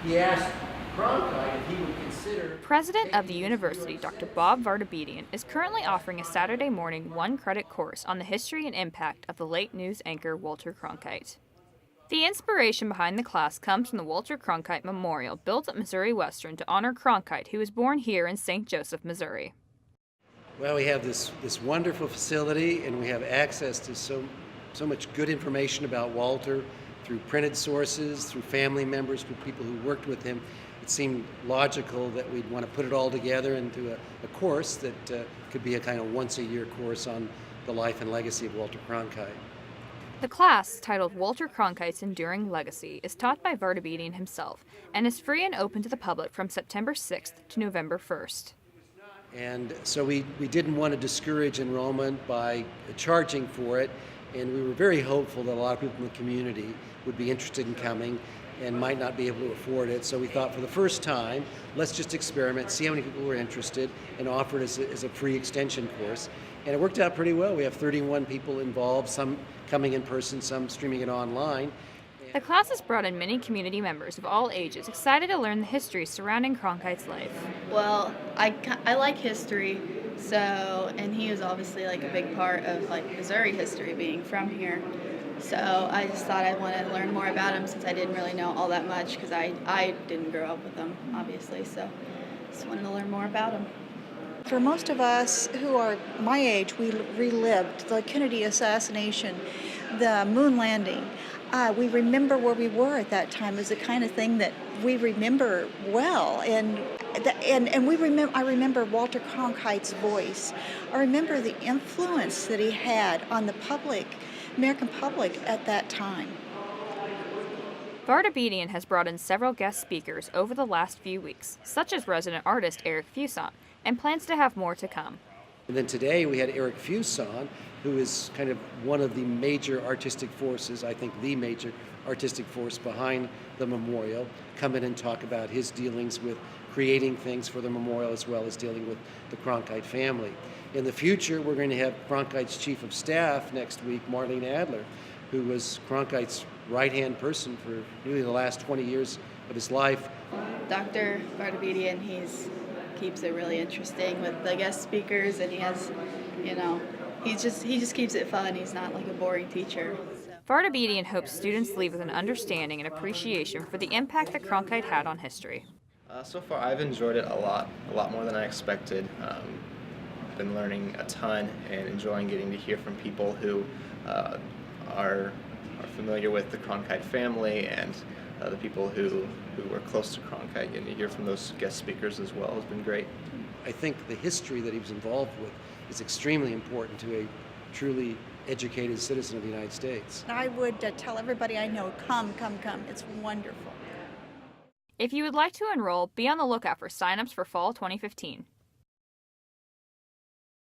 He asked Cronkite if he would consider. President of the university, Dr. Bob Vartabedian, is currently offering a Saturday morning one-credit course on the history and impact of the late news anchor Walter Cronkite. The inspiration behind the class comes from the Walter Cronkite Memorial built at Missouri Western to honor Cronkite, who was born here in St. Joseph, Missouri. Well, we have this wonderful facility, and we have access to so much good information about Walter through printed sources, through family members, through people who worked with him. It seemed logical that we'd want to put it all together into a course that could be a kind of once-a-year course on the life and legacy of Walter Cronkite. The class, titled Walter Cronkite's Enduring Legacy, is taught by Vartabedian himself and is free and open to the public from September 6th to November 1st. And so we didn't want to discourage enrollment by charging for it, and we were very hopeful that a lot of people in the community would be interested in coming and might not be able to afford it. So we thought for the first time, let's just experiment, see how many people were interested, and offer it as a free extension course. And it worked out pretty well. We have 31 people involved, some coming in person, some streaming it online. The class has brought in many community members of all ages excited to learn the history surrounding Cronkite's life. Well, I like history, and he was obviously like a big part of like Missouri history, being from here. So I just thought I wanted to learn more about him since I didn't really know all that much because I didn't grow up with him, obviously. So just wanted to learn more about him. For most of us who are my age, we relived the Kennedy assassination, the moon landing. We remember where we were at that time is the kind of thing that we remember well, and I remember Walter Cronkite's voice. I remember the influence that he had on the American public at that time. Vartabedian has brought in several guest speakers over the last few weeks, such as resident artist Eric Fuson, and plans to have more to come. And then today we had Eric Fuson, who is kind of one of the major artistic forces, I think the major artistic force behind the memorial, come in and talk about his dealings with creating things for the memorial as well as dealing with the Cronkite family. In the future, we're going to have Cronkite's chief of staff next week, Marlene Adler, who was Cronkite's right-hand person for nearly the last 20 years of his life. Dr. Vartabedian, keeps it really interesting with the guest speakers, and he has, he just keeps it fun. He's not like a boring teacher. Vartabedian hopes students leave with an understanding and appreciation for the impact that Cronkite had on history. So far, I've enjoyed it a lot more than I expected. Been learning a ton and enjoying getting to hear from people who are familiar with the Cronkite family and the people who were close to Cronkite. Getting to hear from those guest speakers as well has been great. I think the history that he was involved with is extremely important to a truly educated citizen of the United States. I would tell everybody I know, come. It's wonderful. If you would like to enroll, be on the lookout for sign-ups for Fall 2015.